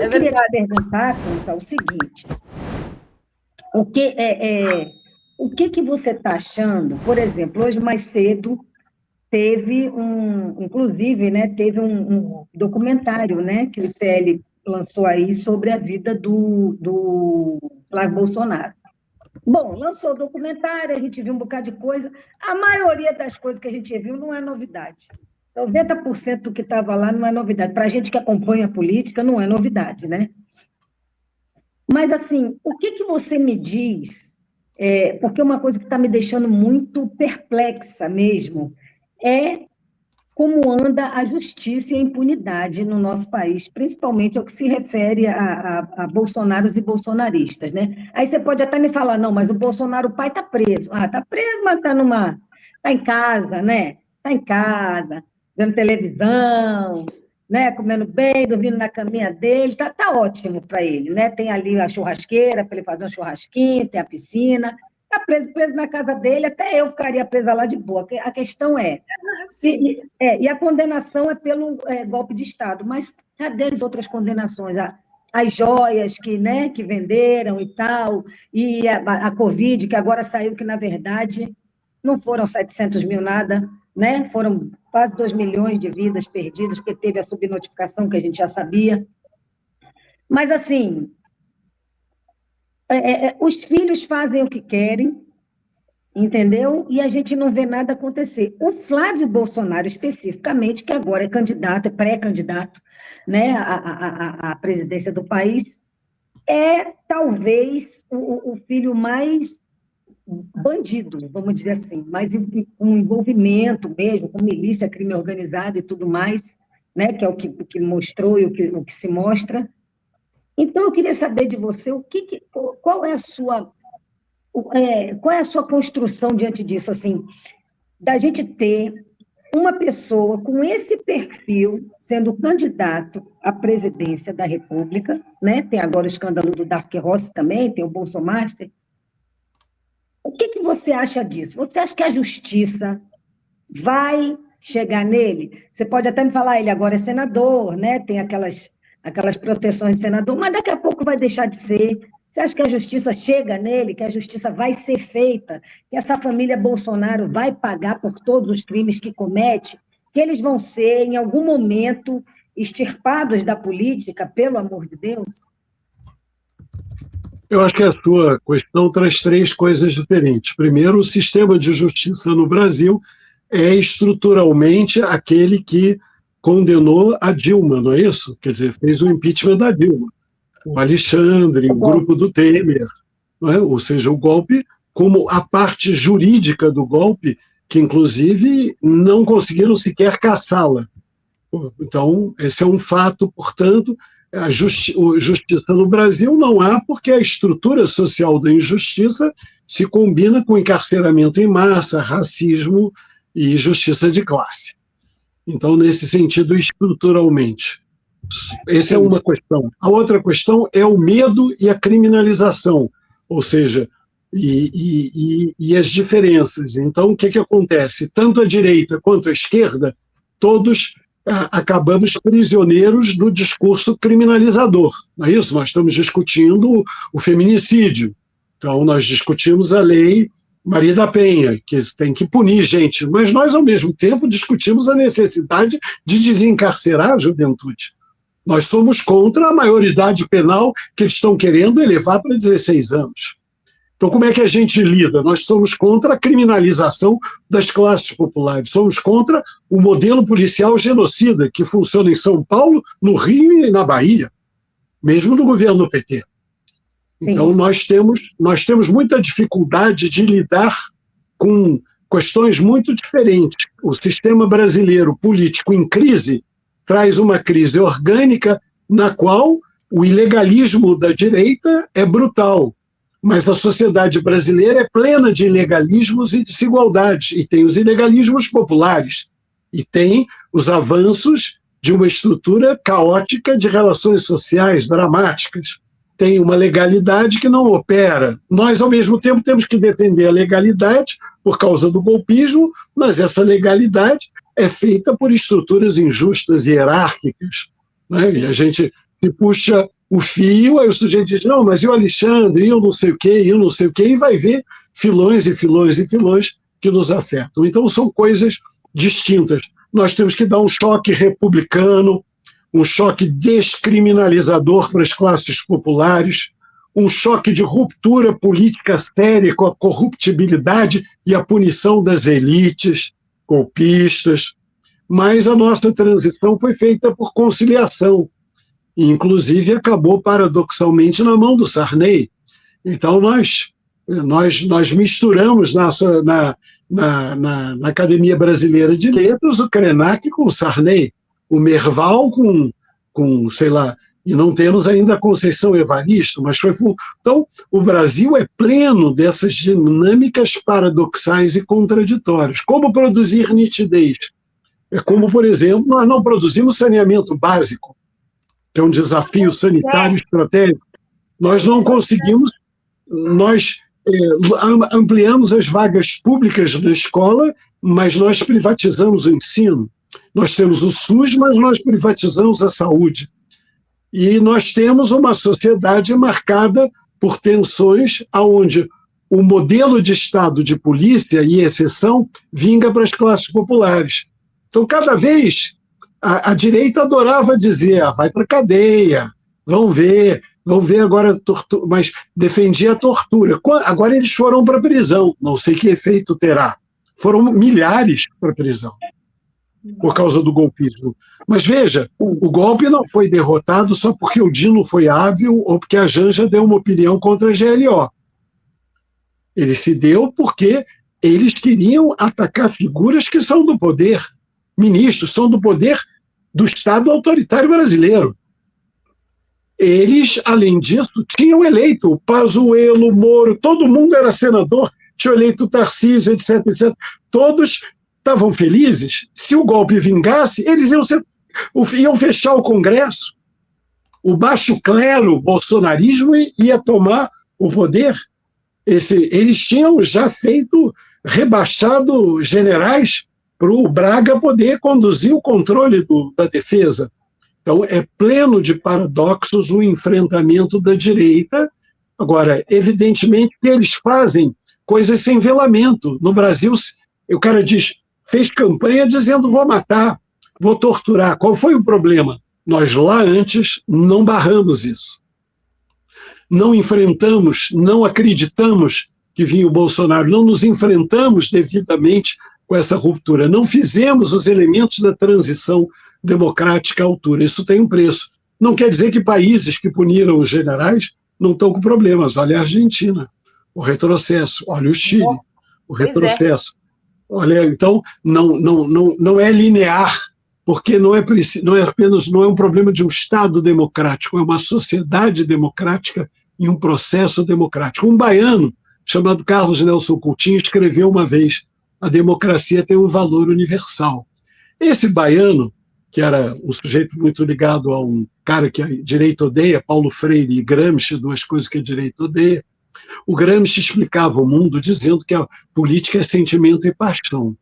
eu queria te perguntar, Conta, o seguinte: o que você está achando? Por exemplo, hoje mais cedo inclusive, né, teve um documentário, né, que o ICL lançou aí sobre a vida do Flávio Bolsonaro. Bom, lançou o documentário, a gente viu um bocado de coisa. A maioria das coisas que a gente viu não é novidade. 90% do que estava lá não é novidade. Para a gente que acompanha a política, não é novidade, né? Mas, assim, o que você me diz, porque uma coisa que está me deixando muito perplexa mesmo, é como anda a justiça e a impunidade no nosso país, principalmente ao que se refere a bolsonaros e bolsonaristas, né? Aí você pode até me falar, não, mas o Bolsonaro, o pai está preso. Ah, está preso, mas está em casa, né? Está em casa, vendo televisão, né? Comendo bem, dormindo na caminha dele, tá ótimo para ele, né? Tem ali a churrasqueira para ele fazer um churrasquinho, tem a piscina. Está preso na casa dele, até eu ficaria presa lá de boa. A questão e a condenação é pelo golpe de Estado, mas cadê as outras condenações? As joias que venderam e tal, e a Covid, que agora saiu que, na verdade, não foram 700 mil nada, né? Foram quase 2 milhões de vidas perdidas, porque teve a subnotificação que a gente já sabia. Mas, assim, os filhos fazem o que querem, entendeu? E a gente não vê nada acontecer. O Flávio Bolsonaro, especificamente, que agora é candidato, é pré-candidato, né, à presidência do país, é talvez o filho mais bandido, vamos dizer assim, mais um envolvimento mesmo com milícia, crime organizado e tudo mais, né, que é o que mostrou e o que se mostra. Então, eu queria saber de você qual é a sua construção diante disso, assim, da gente ter uma pessoa com esse perfil sendo candidato à presidência da República, né? Tem agora o escândalo do Dark Rossi também, tem o Bolsomaster. O que você acha disso? Você acha que a justiça vai chegar nele? Você pode até me falar, ele agora é senador, né? Tem aquelas proteções de senador, mas daqui a pouco vai deixar de ser. Você acha que a justiça chega nele, que a justiça vai ser feita, que essa família Bolsonaro vai pagar por todos os crimes que comete, que eles vão ser, em algum momento, extirpados da política, pelo amor de Deus? Eu acho que a sua questão traz três coisas diferentes. Primeiro, o sistema de justiça no Brasil é estruturalmente aquele que condenou a Dilma, não é isso? Quer dizer, fez o impeachment da Dilma. O Alexandre, o grupo do Temer, não é? Ou seja, o golpe, como a parte jurídica do golpe, que inclusive não conseguiram sequer caçá-la. Então, esse é um fato, portanto, a justiça no Brasil não há, porque a estrutura social da injustiça se combina com encarceramento em massa, racismo e justiça de classe. Então, nesse sentido, estruturalmente. Essa é uma questão. A outra questão é o medo e a criminalização, ou seja, e as diferenças. Então, o que acontece? Tanto a direita quanto a esquerda, todos acabamos prisioneiros do discurso criminalizador. Não é isso? Nós estamos discutindo o feminicídio. Então, nós discutimos a lei Maria da Penha, que tem que punir gente, mas nós, ao mesmo tempo, discutimos a necessidade de desencarcerar a juventude. Nós somos contra a maioridade penal que eles estão querendo elevar para 16 anos. Então, como é que a gente lida? Nós somos contra a criminalização das classes populares, somos contra o modelo policial genocida que funciona em São Paulo, no Rio e na Bahia, mesmo no governo do PT. Então, nós temos muita dificuldade de lidar com questões muito diferentes. O sistema brasileiro político em crise traz uma crise orgânica na qual o ilegalismo da direita é brutal, mas a sociedade brasileira é plena de ilegalismos e desigualdades, e tem os ilegalismos populares, e tem os avanços de uma estrutura caótica de relações sociais dramáticas. Tem uma legalidade que não opera. Nós, ao mesmo tempo, temos que defender a legalidade por causa do golpismo, mas essa legalidade é feita por estruturas injustas e hierárquicas, né? E a gente se puxa o fio, aí o sujeito diz, não, mas e o Alexandre, e eu não sei o quê, e eu não sei o quê, e vai ver filões e filões e filões que nos afetam. Então, são coisas distintas. Nós temos que dar um choque republicano, um choque descriminalizador para as classes populares, um choque de ruptura política séria com a corruptibilidade e a punição das elites golpistas. Mas a nossa transição foi feita por conciliação, e inclusive acabou paradoxalmente na mão do Sarney. Então nós misturamos na Academia Brasileira de Letras o Krenak com o Sarney, o Merval com sei lá, e não temos ainda a Conceição Evaristo, mas foi... Então, o Brasil é pleno dessas dinâmicas paradoxais e contraditórias. Como produzir nitidez? É como, por exemplo, nós não produzimos saneamento básico, que é um desafio sanitário estratégico. Nós não conseguimos, nós ampliamos as vagas públicas da escola, mas nós privatizamos o ensino. Nós temos o SUS, mas nós privatizamos a saúde. E nós temos uma sociedade marcada por tensões onde o modelo de Estado de polícia e exceção vinga para as classes populares. Então, cada vez, a direita adorava dizer, vai para a cadeia, vão ver agora, mas defendia a tortura. Agora eles foram para a prisão, não sei que efeito terá. Foram milhares para a prisão, por causa do golpismo. Mas veja, o golpe não foi derrotado só porque o Dino foi hábil ou porque a Janja deu uma opinião contra a GLO. Ele se deu porque eles queriam atacar figuras que são do poder. Ministros são do poder do Estado autoritário brasileiro. Eles, além disso, tinham eleito o Pazuello, Moro, todo mundo era senador, tinham eleito o Tarcísio, etc, etc. Todos estavam felizes. Se o golpe vingasse, eles iam fechar o Congresso. O baixo clero, o bolsonarismo, ia tomar o poder. Eles tinham já rebaixado generais para o Braga poder conduzir o controle da defesa. Então, é pleno de paradoxos o enfrentamento da direita. Agora, evidentemente que eles fazem coisas sem velamento. No Brasil, o cara fez campanha dizendo vou matar, vou torturar. Qual foi o problema? Nós lá antes não barramos isso. Não enfrentamos, não acreditamos que vinha o Bolsonaro, não nos enfrentamos devidamente com essa ruptura, não fizemos os elementos da transição democrática à altura. Isso tem um preço. Não quer dizer que países que puniram os generais não estão com problemas. Olha a Argentina, o retrocesso. Olha o Chile, o retrocesso. Olha, então, não é linear, porque não é um problema de um Estado democrático, é uma sociedade democrática e um processo democrático. Um baiano chamado Carlos Nelson Coutinho escreveu uma vez: a democracia tem um valor universal. Esse baiano, que era um sujeito muito ligado a um cara que a direita odeia, Paulo Freire e Gramsci, duas coisas que a direita odeia, o Gramsci explicava o mundo dizendo que a política é sentimento e paixão.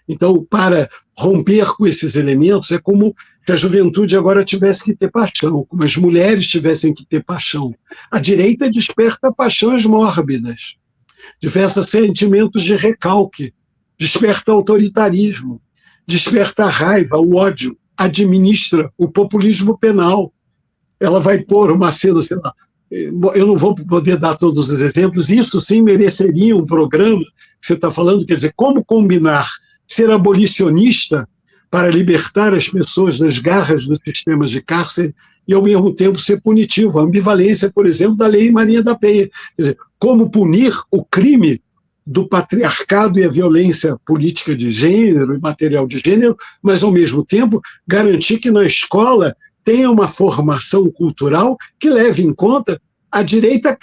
Então, para romper com esses elementos, é como se a juventude agora tivesse que ter paixão, como as mulheres tivessem que ter paixão. A direita desperta paixões mórbidas, desperta sentimentos de recalque, desperta autoritarismo, desperta a raiva, o ódio, administra o populismo penal. Ela vai pôr uma cena, sei lá, eu não vou poder dar todos os exemplos, isso sim mereceria um programa que você está falando, quer dizer, como combinar ser abolicionista para libertar as pessoas das garras dos sistemas de cárcere e, ao mesmo tempo, ser punitivo. A ambivalência, por exemplo, da Lei Maria da Penha. Quer dizer, como punir o crime do patriarcado e a violência política de gênero e material de gênero, mas, ao mesmo tempo, garantir que na escola tenha uma formação cultural que leve em conta a direita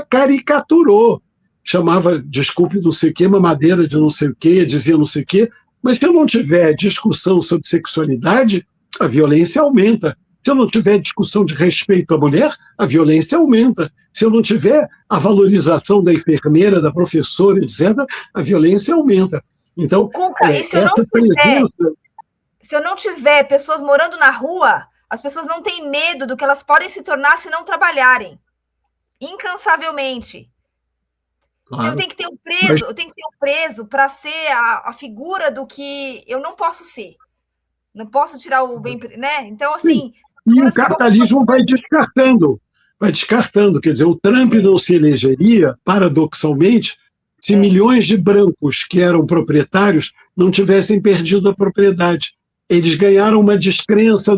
caricaturou. Chamava, desculpe, não sei o quê, mamadeira de não sei o quê, dizia não sei o quê, mas se eu não tiver discussão sobre sexualidade, a violência aumenta. Se eu não tiver discussão de respeito à mulher, a violência aumenta. Se eu não tiver a valorização da enfermeira, da professora, etc., a violência aumenta. Então, Cuca, se eu não tiver pessoas morando na rua, As pessoas não têm medo do que elas podem se tornar se não trabalharem. Incansavelmente. Claro. Então eu tenho que ter um preso para ser a figura do que eu não posso ser. Não posso tirar o bem, né? Então, assim... E o capitalismo vai descartando. Quer dizer, o Trump não se elegeria, paradoxalmente, se milhões de brancos que eram proprietários não tivessem perdido a propriedade. Eles ganharam uma descrença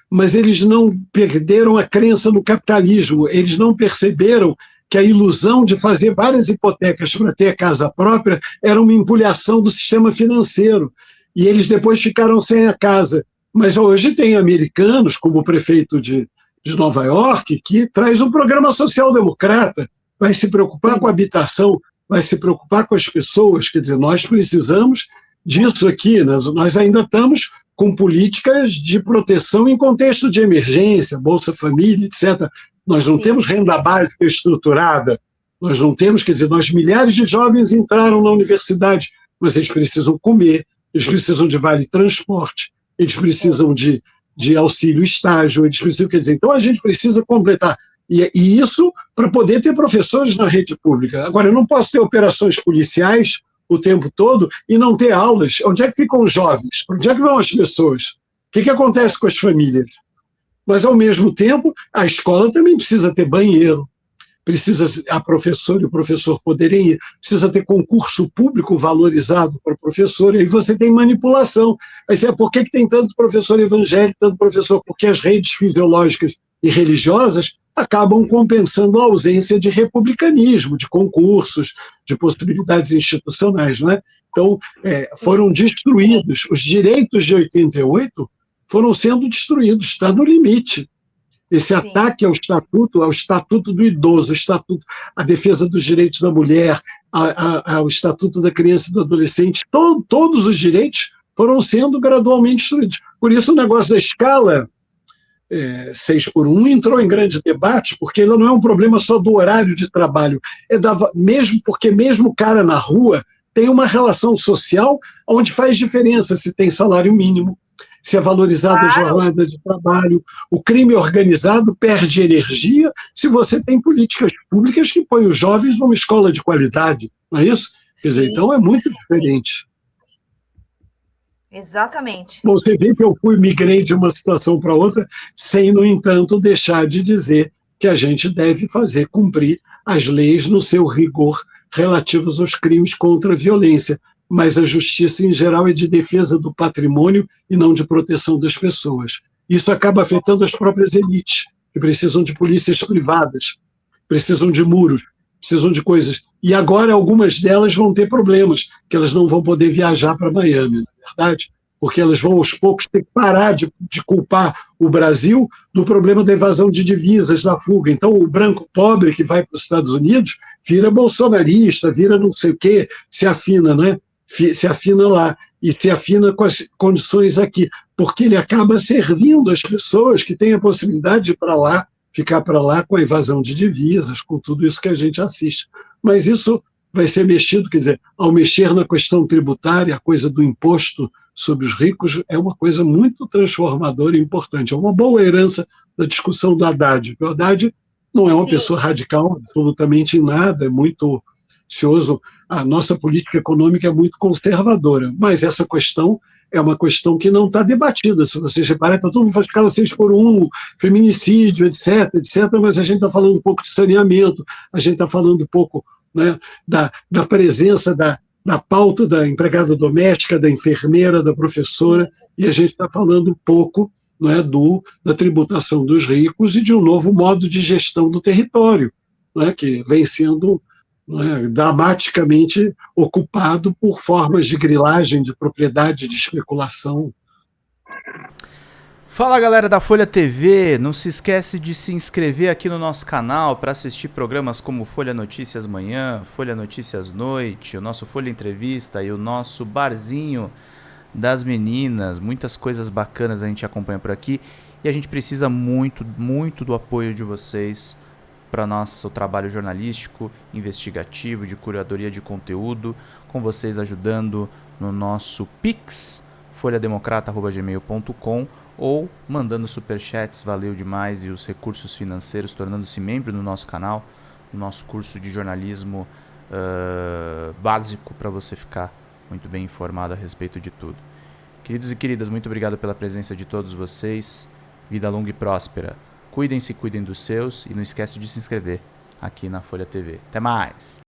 mas eles não perderam a crença no capitalismo. Eles não perceberam que a ilusão de fazer várias hipotecas para ter a casa própria era uma empulhação do sistema financeiro. E eles depois ficaram sem a casa. Mas hoje tem americanos, como o prefeito de Nova York, que traz um programa social-democrata, vai se preocupar com a habitação, vai se preocupar com as pessoas. Quer dizer, nós precisamos disso aqui. Nós ainda estamos com políticas de proteção em contexto de emergência, Bolsa Família, etc. Nós não temos renda básica estruturada, nós não temos, quer dizer, milhares de jovens entraram na universidade, mas eles precisam comer, eles precisam de vale transporte, eles precisam de auxílio estágio, eles precisam, quer dizer, então a gente precisa completar. E isso para poder ter professores na rede pública. Agora, eu não posso ter operações policiais o tempo todo e não ter aulas. Onde é que ficam os jovens? Onde é que vão as pessoas? O que acontece com as famílias? Mas, ao mesmo tempo, a escola também precisa ter banheiro, precisa a professora e o professor poderem ir, precisa ter concurso público valorizado para o professor, e aí você tem manipulação. Aí você, por que tem tanto professor evangélico, tanto professor? Porque as redes fisiológicas e religiosas acabam compensando a ausência de republicanismo, de concursos, de possibilidades institucionais, não é? Então, foram destruídos. Os direitos de 88 foram sendo destruídos, está no limite. Esse ataque ao estatuto do idoso, à defesa dos direitos da mulher, ao estatuto da criança e do adolescente, todos os direitos foram sendo gradualmente destruídos. Por isso o negócio da escala 6x1 entrou em grande debate, porque ela não é um problema só do horário de trabalho, porque mesmo o cara na rua tem uma relação social onde faz diferença se tem salário mínimo, se é valorizada a jornada de trabalho. O crime organizado perde energia se você tem políticas públicas que põem os jovens numa escola de qualidade, não é isso? Quer dizer, então é muito diferente. Exatamente. Você vê que eu migrei de uma situação para outra, sem, no entanto, deixar de dizer que a gente deve fazer cumprir as leis no seu rigor relativos aos crimes contra a violência, mas a justiça em geral é de defesa do patrimônio e não de proteção das pessoas. Isso acaba afetando as próprias elites, que precisam de polícias privadas, precisam de muros, precisam de coisas. E agora algumas delas vão ter problemas, que elas não vão poder viajar para Miami, não é verdade? Porque elas vão aos poucos ter que parar de culpar o Brasil do problema da evasão de divisas, da fuga. Então o branco pobre que vai para os Estados Unidos vira bolsonarista, vira não sei o quê, se afina, né? Se afina lá e se afina com as condições aqui, porque ele acaba servindo as pessoas que têm a possibilidade de ir para lá, ficar para lá com a evasão de divisas, com tudo isso que a gente assiste. Mas isso vai ser mexido, quer dizer, ao mexer na questão tributária, a coisa do imposto sobre os ricos é uma coisa muito transformadora e importante. É uma boa herança da discussão do Haddad. O Haddad não é uma pessoa radical absolutamente em nada, é muito cioso. A nossa política econômica é muito conservadora, mas essa questão é uma questão que não está debatida. Se vocês repararem, está todo mundo fazendo escala 6x1, feminicídio, etc., mas a gente está falando um pouco de saneamento, a gente está falando um pouco, né, da presença da pauta da empregada doméstica, da enfermeira, da professora, e a gente está falando um pouco, né, da tributação dos ricos e de um novo modo de gestão do território, né, que vem sendo dramaticamente ocupado por formas de grilagem, de propriedade, de especulação. Fala, galera da Folha TV, não se esquece de se inscrever aqui no nosso canal para assistir programas como Folha Notícias Manhã, Folha Notícias Noite, o nosso Folha Entrevista e o nosso Barzinho das Meninas. Muitas coisas bacanas a gente acompanha por aqui e a gente precisa muito, muito do apoio de vocês para nosso trabalho jornalístico, investigativo, de curadoria de conteúdo, com vocês ajudando no nosso Pix, folhademocrata@gmail.com, ou mandando superchats, valeu demais, e os recursos financeiros, tornando-se membro do nosso canal, no nosso curso de jornalismo básico, para você ficar muito bem informado a respeito de tudo. Queridos e queridas, muito obrigado pela presença de todos vocês. Vida longa e próspera. Cuidem-se, cuidem dos seus, e não esquece de se inscrever aqui na Folha TV. Até mais!